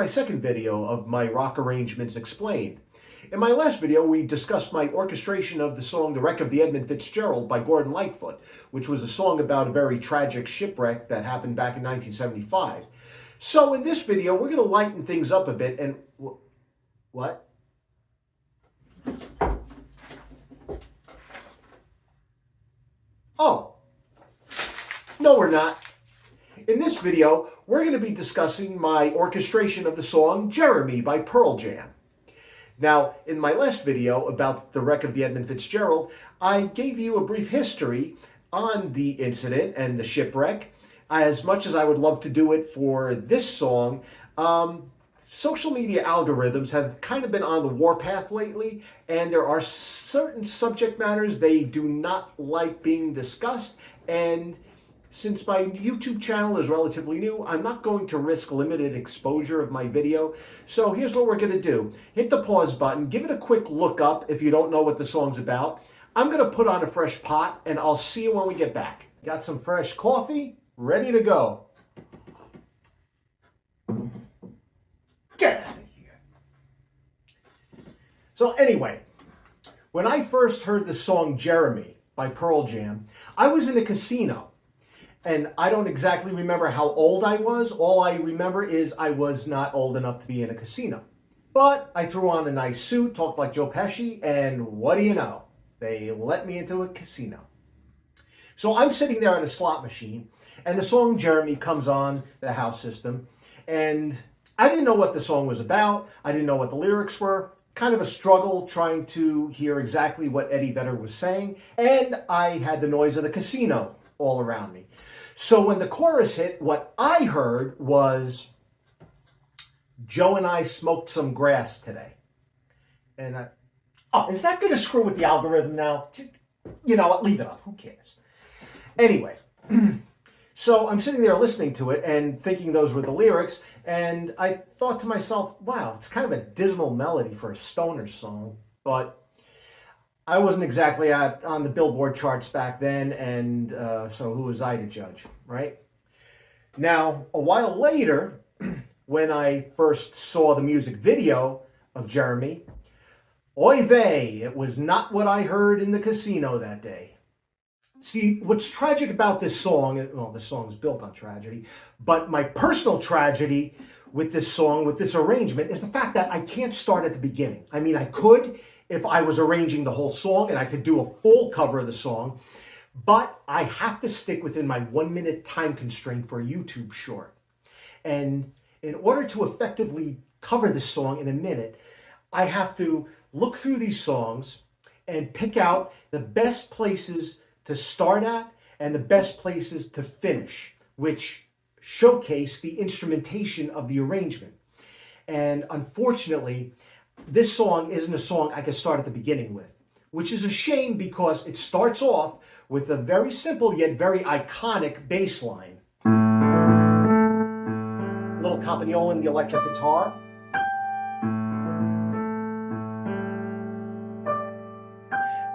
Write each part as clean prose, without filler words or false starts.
my second video of my rock arrangements explained. In my last video, we discussed my orchestration of the song The Wreck of the Edmund Fitzgerald by Gordon Lightfoot, which was a song about a very tragic shipwreck that happened back in 1975. So in this video, we're going to lighten things up a bit and... What? Oh. No, we're not. In this video, we're going to be discussing my orchestration of the song Jeremy by Pearl Jam. Now, in my last video about the wreck of the Edmund Fitzgerald, I gave you a brief history on the incident and the shipwreck. As much as I would love to do it for this song, social media algorithms have kind of been on the warpath lately, and there are certain subject matters they do not like being discussed, and since my YouTube channel is relatively new, I'm not going to risk limited exposure of my video. So here's what we're going to do. Hit the pause button, give it a quick look up if you don't know what the song's about. I'm going to put on a fresh pot, and I'll see you when we get back. Got some fresh coffee, ready to go. Get out of here. So anyway, when I first heard the song Jeremy by Pearl Jam, I was in a casino. And I don't exactly remember how old I was. All I remember is I was not old enough to be in a casino. But I threw on a nice suit, talked like Joe Pesci, and what do you know? They let me into a casino. So I'm sitting there at a slot machine, and the song Jeremy comes on the house system, and I didn't know what the song was about. I didn't know what the lyrics were. Kind of a struggle trying to hear exactly what Eddie Vedder was saying, and I had the noise of the casino all around me. So when the chorus hit, what I heard was, Joe and I smoked some grass today. And is that going to screw with the algorithm now? You know what, leave it up, who cares? Anyway, so I'm sitting there listening to it and thinking those were the lyrics, and I thought to myself, wow, it's kind of a dismal melody for a stoner song, but I wasn't exactly on the Billboard charts back then, and so who was I to judge, right? Now, a while later, when I first saw the music video of Jeremy, oy vey, it was not what I heard in the casino that day. See, what's tragic about this song, well, this song is built on tragedy, but my personal tragedy with this song, with this arrangement, is the fact that I can't start at the beginning. I mean, I could if I was arranging the whole song, and I could do a full cover of the song, but I have to stick within my 1-minute time constraint for a YouTube short. And in order to effectively cover this song in a minute, I have to look through these songs and pick out the best places to start at and the best places to finish, which showcase the instrumentation of the arrangement. And unfortunately, this song isn't a song I can start at the beginning with, which is a shame because it starts off with a very simple yet very iconic bass line. Little campanile in the electric guitar.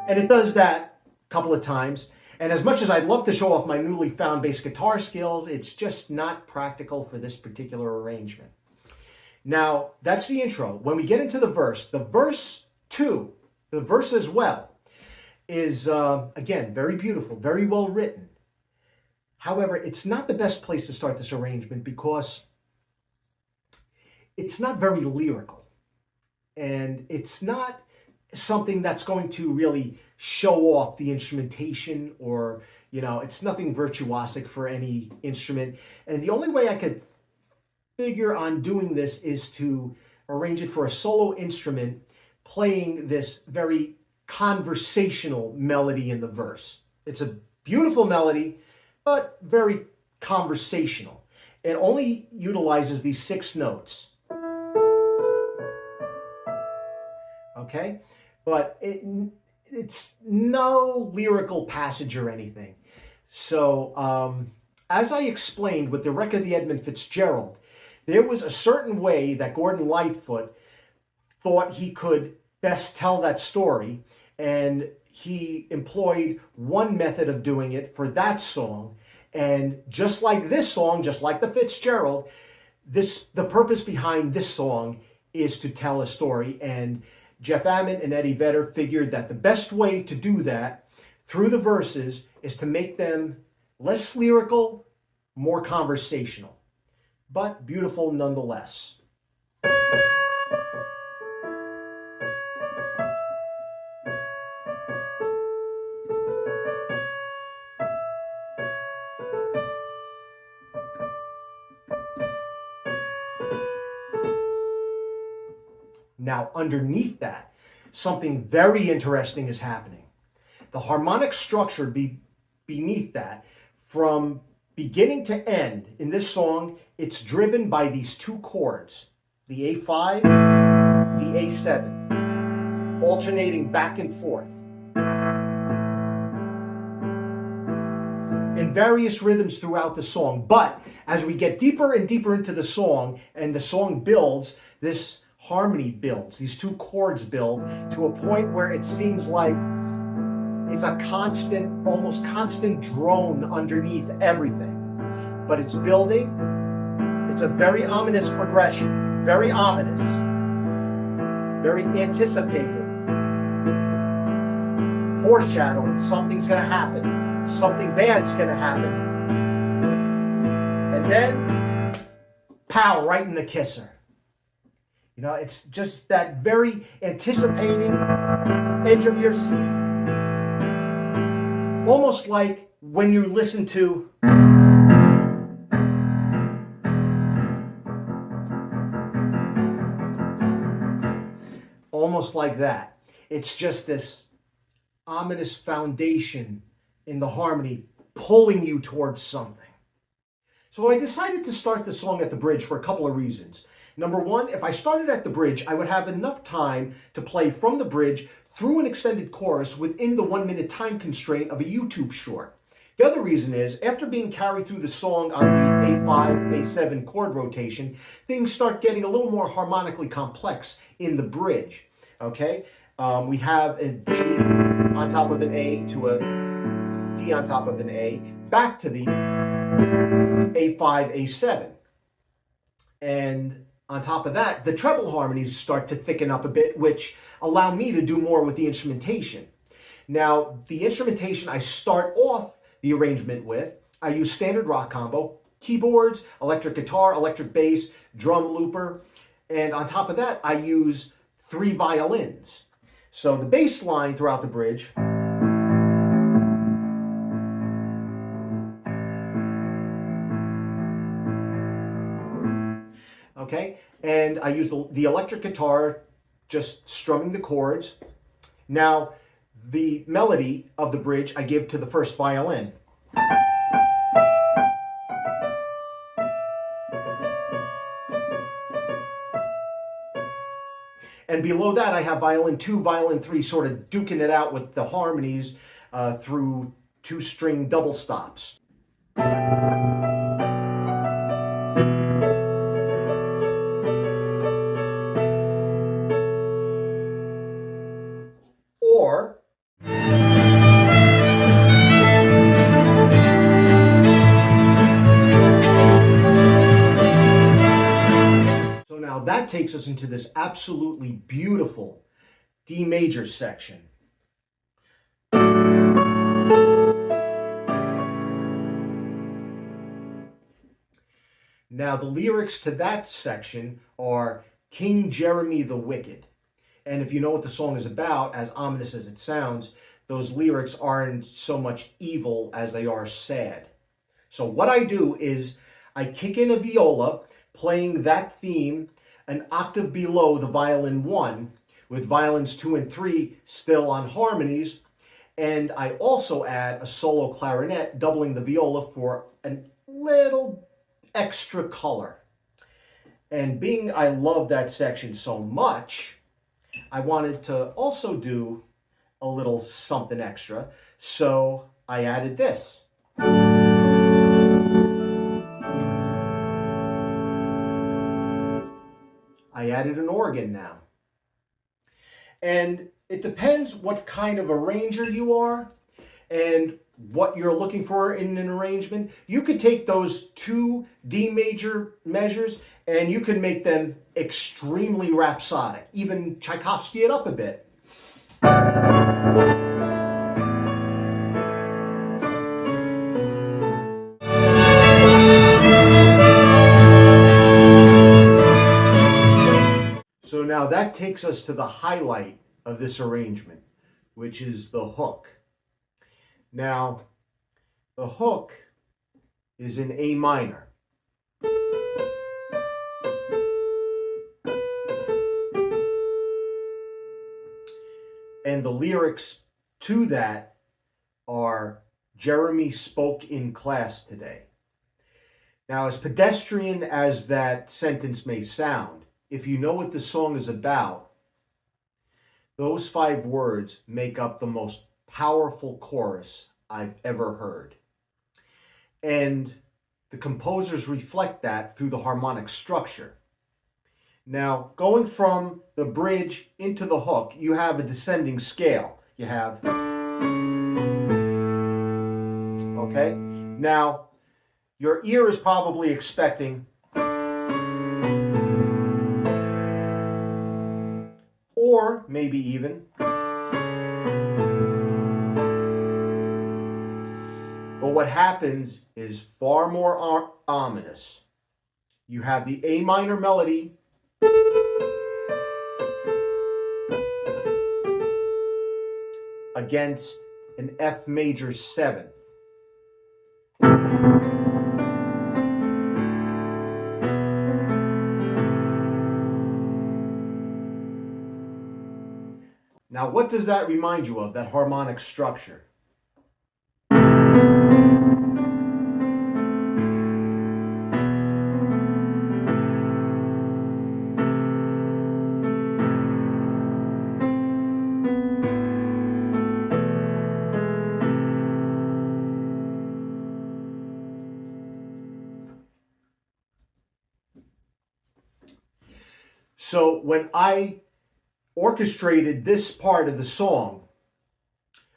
And it does that a couple of times. And as much as I'd love to show off my newly found bass guitar skills, it's just not practical for this particular arrangement. Now, that's the intro. When we get into the verse too, the verse as well, is, again, very beautiful, very well written. However, it's not the best place to start this arrangement because it's not very lyrical. And it's not something that's going to really show off the instrumentation or, you know, it's nothing virtuosic for any instrument. And the only way I could figure on doing this is to arrange it for a solo instrument playing this very conversational melody in the verse. It's a beautiful melody, but very conversational. It only utilizes these 6 notes. Okay? But it's no lyrical passage or anything. So, as I explained with the wreck of the Edmund Fitzgerald, there was a certain way that Gordon Lightfoot thought he could best tell that story, and he employed one method of doing it for that song. And just like this song, just like the Fitzgerald, The purpose behind this song is to tell a story, and Jeff Ament and Eddie Vedder figured that the best way to do that through the verses is to make them less lyrical, more conversational, but beautiful nonetheless. Now, underneath that, something very interesting is happening. The harmonic structure beneath that, from beginning to end in this song, it's driven by these two chords, the A5, the A7, alternating back and forth in various rhythms throughout the song. But as we get deeper and deeper into the song, and the song builds, this harmony builds, these two chords build to a point where it seems like it's a constant, almost constant drone underneath everything. But it's building. It's a very ominous progression, very ominous, very anticipating, foreshadowing something's going to happen, something bad's going to happen. And then, pow, right in the kisser. You know, it's just that very anticipating, edge of your seat. Almost like when you listen to almost like that. It's just this ominous foundation in the harmony pulling you towards something. So I decided to start the song at the bridge for a couple of reasons. Number one, if I started at the bridge, I would have enough time to play from the bridge through an extended chorus within the 1 minute time constraint of a YouTube short. The other reason is, after being carried through the song on the A5, A7 chord rotation, things start getting a little more harmonically complex in the bridge, okay? We have a G on top of an A to a D on top of an A, back to the A5, A7. And on top of that, the treble harmonies start to thicken up a bit, which allow me to do more with the instrumentation. Now, the instrumentation I start off the arrangement with, I use standard rock combo, keyboards, electric guitar, electric bass, drum looper, and on top of that, I use 3 violins. So the bass line throughout the bridge okay? And I use the electric guitar, just strumming the chords. Now, the melody of the bridge I give to the first violin. And below that, I have violin 2, violin 3, sort of duking it out with the harmonies through 2-string double stops. Or so now that takes us into this absolutely beautiful D major section. Now the lyrics to that section are King Jeremy the Wicked. And if you know what the song is about, as ominous as it sounds, those lyrics aren't so much evil as they are sad. So what I do is I kick in a viola, playing that theme an octave below the violin 1, with violins 2 and 3 still on harmonies, and I also add a solo clarinet, doubling the viola for a little extra color. And being I love that section so much, I wanted to also do a little something extra, so I added this. I added an organ now. And it depends what kind of arranger you are and what you're looking for in an arrangement, you could take those two D major measures and you can make them extremely rhapsodic, even Tchaikovsky it up a bit. So now that takes us to the highlight of this arrangement, which is the hook. Now, the hook is in A minor. And the lyrics to that are, Jeremy spoke in class today. Now, as pedestrian as that sentence may sound, if you know what the song is about, those 5 words make up the most powerful chorus I've ever heard. And the composers reflect that through the harmonic structure. Now, going from the bridge into the hook, you have a descending scale. You have, okay? Now, your ear is probably expecting, or maybe even, but what happens is far more ominous. You have the A minor melody against an F major 7th. Now, what does that remind you of, that harmonic structure? So when I orchestrated this part of the song,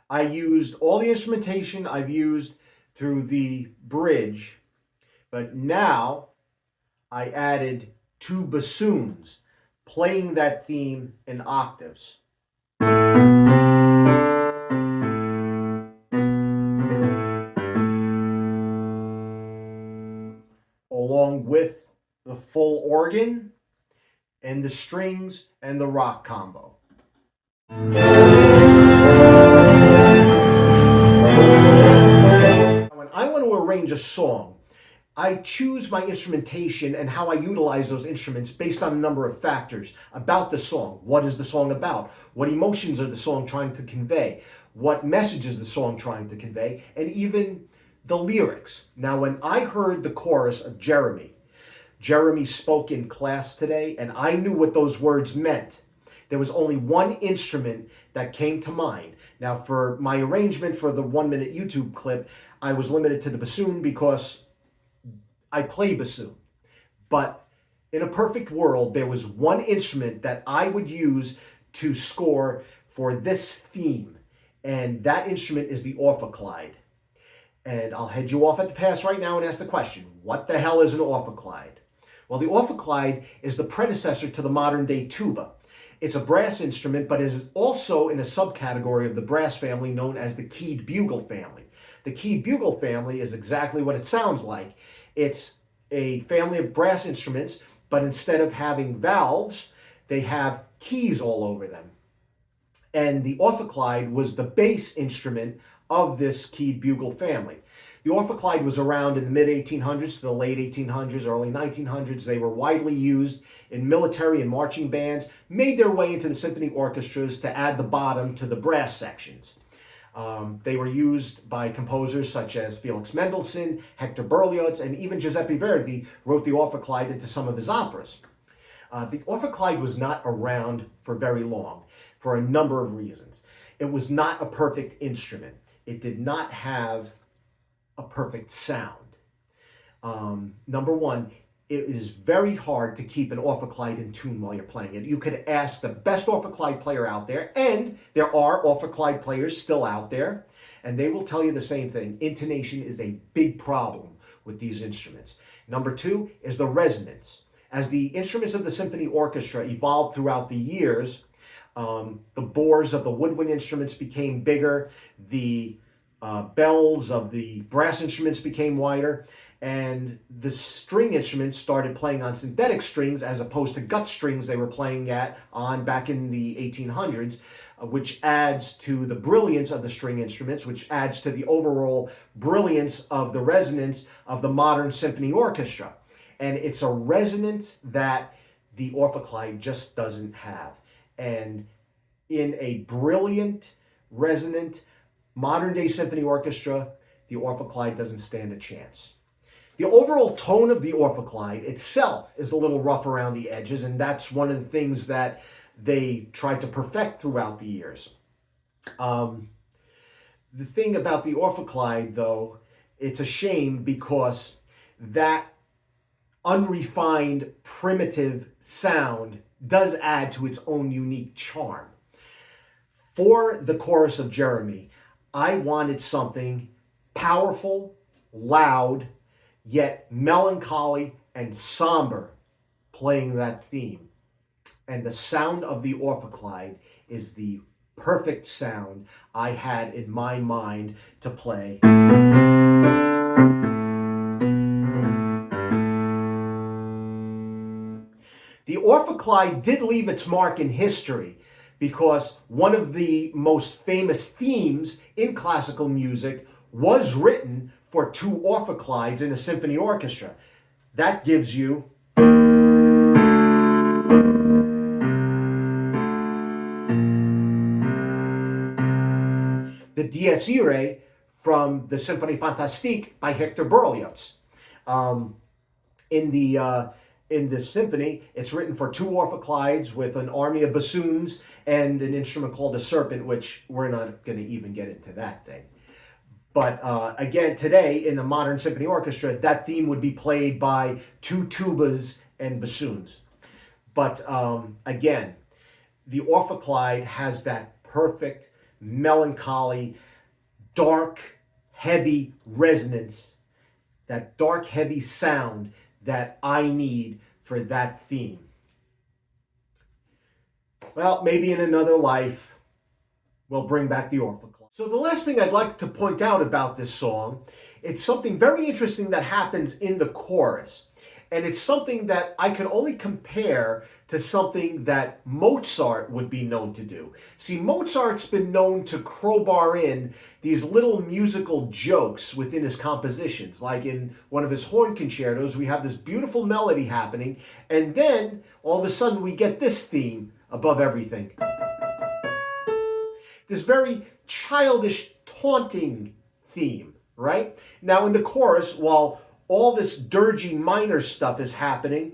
I used all the instrumentation I've used through the bridge, but now I added 2 bassoons playing that theme in octaves. Along with the full organ and the strings and the rock combo. When I want to arrange a song, I choose my instrumentation and how I utilize those instruments based on a number of factors about the song. What is the song about? What emotions are the song trying to convey? What message is the song trying to convey? And even the lyrics. Now, when I heard the chorus of Jeremy spoke in class today, and I knew what those words meant, there was only one instrument that came to mind. Now, for my arrangement for the 1-minute YouTube clip, I was limited to the bassoon because I play bassoon. But in a perfect world, there was one instrument that I would use to score for this theme, and that instrument is the ophicleide. And I'll head you off at the pass right now and ask the question, what the hell is an ophicleide? Well, the ophicleide is the predecessor to the modern-day tuba. It's a brass instrument, but is also in a subcategory of the brass family known as the keyed bugle family. The keyed bugle family is exactly what it sounds like. It's a family of brass instruments, but instead of having valves, they have keys all over them. And the ophicleide was the bass instrument of this keyed bugle family. The ophicleide was around in the mid-1800s to the late 1800s, early 1900s. They were widely used in military and marching bands, made their way into the symphony orchestras to add the bottom to the brass sections. They were used by composers such as Felix Mendelssohn, Hector Berlioz, and even Giuseppe Verdi wrote the ophicleide into some of his operas. The ophicleide was not around for very long for a number of reasons. It was not a perfect instrument. It did not have a perfect sound. Number one, it is very hard to keep an ophicleide in tune while you're playing it. You could ask the best ophicleide player out there, and there are ophicleide players still out there, and they will tell you the same thing. Intonation is a big problem with these instruments. Number two is the resonance. As the instruments of the symphony orchestra evolved throughout the years, the bores of the woodwind instruments became bigger, the bells of the brass instruments became wider, and the string instruments started playing on synthetic strings as opposed to gut strings they were playing on back in the 1800s, which adds to the brilliance of the string instruments, which adds to the overall brilliance of the resonance of the modern symphony orchestra. And it's a resonance that the ophicleide just doesn't have. And in a brilliant, resonant, modern-day symphony orchestra, the ophicleide doesn't stand a chance. The overall tone of the ophicleide itself is a little rough around the edges, and that's one of the things that they tried to perfect throughout the years. The thing about the ophicleide, though, it's a shame because that unrefined, primitive sound does add to its own unique charm. For the chorus of Jeremy, I wanted something powerful, loud, yet melancholy and somber playing that theme. And the sound of the ophicleide is the perfect sound I had in my mind to play. The ophicleide did leave its mark in history because one of the most famous themes in classical music was written for two ophicleides in a symphony orchestra. That gives you the Dies Irae from the Symphonie Fantastique by Hector Berlioz. In this symphony, it's written for two ophicleides with an army of bassoons and an instrument called a serpent, which we're not going to even get into that thing. But again, today in the modern symphony orchestra, that theme would be played by two tubas and bassoons. But again, the ophicleide has that perfect, melancholy, dark, heavy resonance, that dark, heavy sound that I need for that theme. Well, maybe in another life, we'll bring back the ophicleide. So the last thing I'd like to point out about this song, it's something very interesting that happens in the chorus. And it's something that I can only compare to something that Mozart would be known to do. See, Mozart's been known to crowbar in these little musical jokes within his compositions. Like in one of his horn concertos, we have this beautiful melody happening, and then all of a sudden we get this theme above everything. This very childish, taunting theme, right? Now in the chorus, while all this dirgy minor stuff is happening,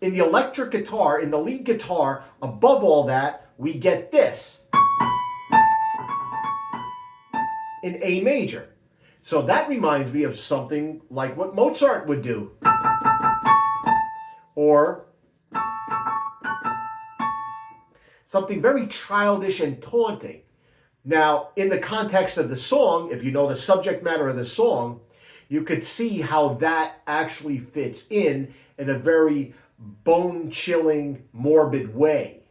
in the electric guitar, in the lead guitar, above all that, we get this in A major. So that reminds me of something like what Mozart would do. Or something very childish and taunting. Now, in the context of the song, if you know the subject matter of the song, you could see how that actually fits in a very bone-chilling, morbid way.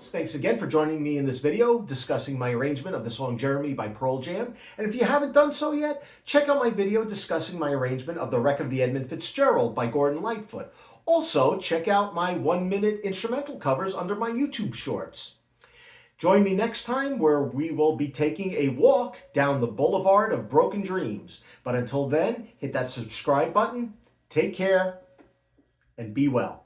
Thanks again for joining me in this video discussing my arrangement of the song Jeremy by Pearl Jam. And if you haven't done so yet, check out my video discussing my arrangement of The Wreck of the Edmund Fitzgerald by Gordon Lightfoot. Also, check out my 1-minute instrumental covers under my YouTube shorts. Join me next time where we will be taking a walk down the Boulevard of Broken Dreams. But until then, hit that subscribe button, take care, and be well.